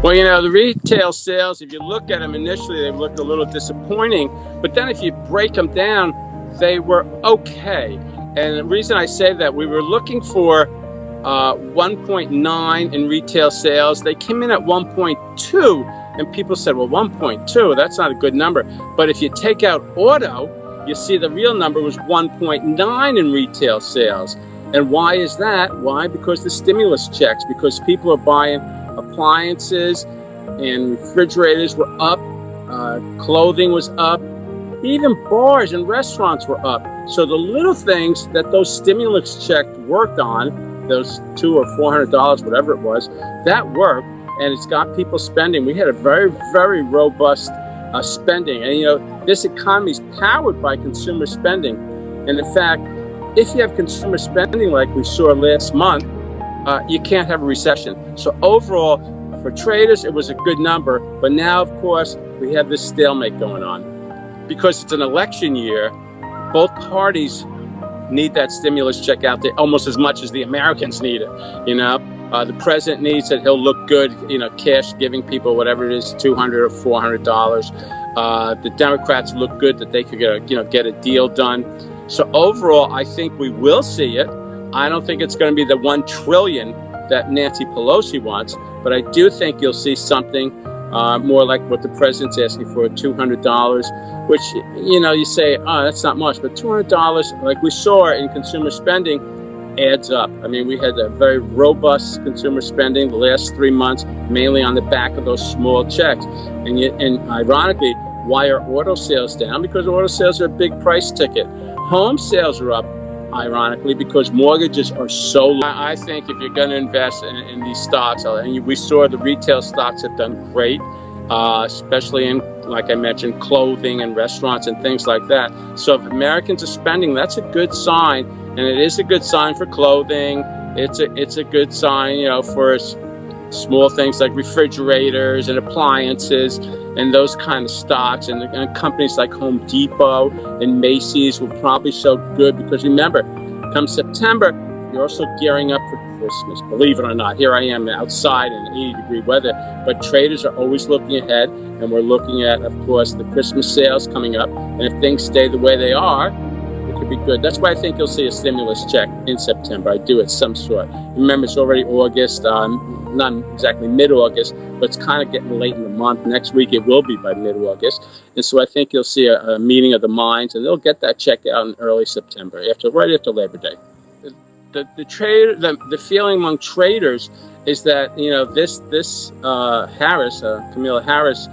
Well, the retail sales, if you look at them initially, they looked a little disappointing. But then if you break them down, they were okay. And the reason I say that, we were looking for 1.9 in retail sales. They came in at 1.2. And people said, well, 1.2, that's not a good number. But if you take out auto, you see the real number was 1.9 in retail sales. And why is that? Why? Because the stimulus checks, because people are buying appliances and refrigerators were up, clothing was up, even bars and restaurants were up. So the little things that those stimulus checks worked on, those $200 or $400, whatever it was, that worked, and it's got people spending. We had a very, very robust spending, and this economy is powered by consumer spending. And in fact, if you have consumer spending like we saw last month, you can't have a recession. So overall, for traders, it was a good number. But now, of course, we have this stalemate going on. Because it's an election year, both parties need that stimulus check out there almost as much as the Americans need it. The president needs it. He'll look good, cash giving people whatever it is, $200 or $400. The Democrats look good that they could get a deal done. So overall, I think we will see it. I don't think it's going to be the $1 trillion that Nancy Pelosi wants, but I do think you'll see something more like what the president's asking for, $200, which, you say, oh, that's not much, but $200, like we saw in consumer spending, adds up. I mean, we had a very robust consumer spending the last 3 months, mainly on the back of those small checks. And ironically, why are auto sales down? Because auto sales are a big price ticket. Home sales are up, ironically, because mortgages are so low. I think if you're going to invest in these stocks, and we saw the retail stocks have done great, especially in, like I mentioned, clothing and restaurants and things like that. So if Americans are spending, that's a good sign, and it is a good sign for clothing. It's a good sign, for small things like refrigerators and appliances and those kind of stocks, and companies like Home Depot and Macy's will probably show good, because remember, come September, you're also gearing up for Christmas. Believe it or not, here I am outside in 80-degree weather, but traders are always looking ahead, and we're looking at, of course, the Christmas sales coming up, and if things stay the way they are, it could be good. That's why I think you'll see a stimulus check in September. I do at some sort. Remember, it's already August, not exactly mid-August, but it's kind of getting late in the month. Next week it will be by mid-August. And so I think you'll see a meeting of the minds, and they'll get that check out in early September, right after Labor Day. The feeling among traders is that, this Harris, Kamala Harris,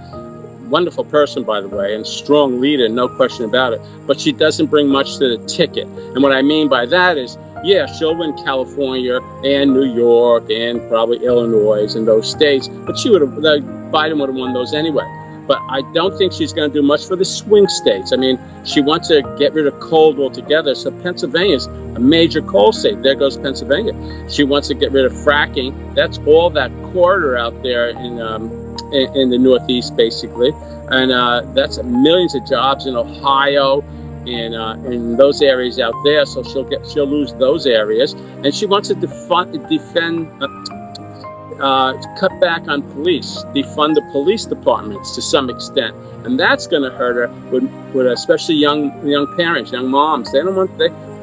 wonderful person, by the way, and strong leader, no question about it, but she doesn't bring much to the ticket. And what I mean by that is, yeah, she'll win California and New York and probably Illinois and those states, but Biden would have won those anyway. But I don't think she's going to do much for the swing states. I mean, she wants to get rid of coal altogether. So Pennsylvania's a major coal state. There goes Pennsylvania. She wants to get rid of fracking. That's all that corridor out there in the Northeast, basically. And that's millions of jobs in Ohio, in those areas out there. So she'll lose those areas. And she wants to cut back on police, defund the police departments to some extent, and that's going to hurt her with especially young parents, young moms. They don't want.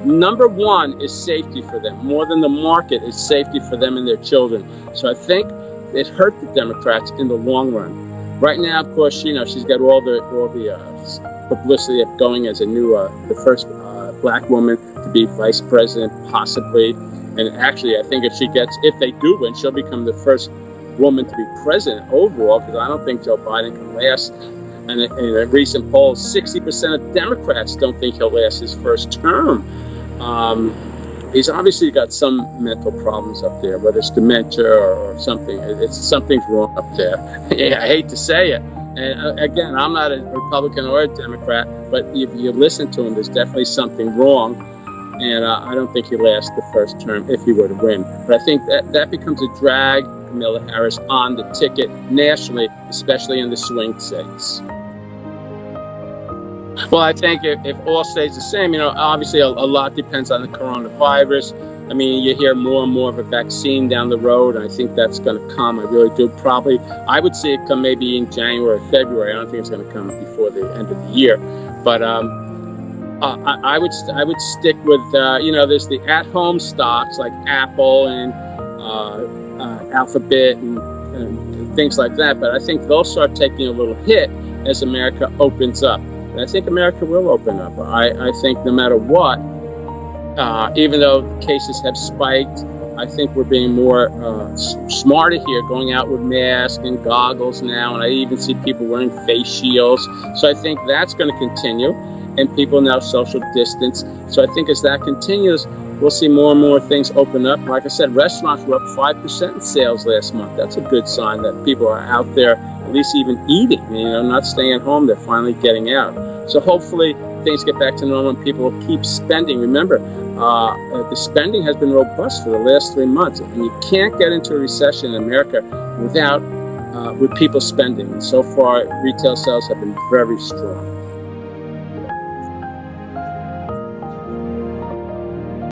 Number one is safety for them, more than the market is safety for them and their children. So I think it hurt the Democrats in the long run. Right now, of course, she's got all the publicity of going as the first black woman to be vice president, possibly. And actually, I think if they do win, she'll become the first woman to be president overall, because I don't think Joe Biden can last. And in a recent poll, 60% of Democrats don't think he'll last his first term. He's obviously got some mental problems up there, whether it's dementia or something. Something's wrong up there. Yeah, I hate to say it. And again, I'm not a Republican or a Democrat, but if you listen to him, there's definitely something wrong. And I don't think he lasts the first term if he were to win. But I think that becomes a drag, Kamala Harris, on the ticket nationally, especially in the swing states. Well, I think if all stays the same, obviously a lot depends on the coronavirus. I mean, you hear more and more of a vaccine down the road, and I think that's going to come. I really do. Probably, I would see it come maybe in January or February. I don't think it's going to come before the end of the year. But I would stick with there's the at-home stocks like Apple and Alphabet and things like that. But I think they'll start taking a little hit as America opens up. And I think America will open up. I think no matter what. Even though cases have spiked, I think we're being more smarter here, going out with masks and goggles now, and I even see people wearing face shields. So I think that's going to continue, and people now social distance. So I think as that continues, we'll see more and more things open up. Like I said, restaurants were up 5% in sales last month. That's a good sign that people are out there, at least even eating, not staying at home. They're finally getting out. So hopefully things get back to normal and people will keep spending. Remember, the spending has been robust for the last 3 months, and you can't get into a recession in America with people spending. And so far, retail sales have been very strong.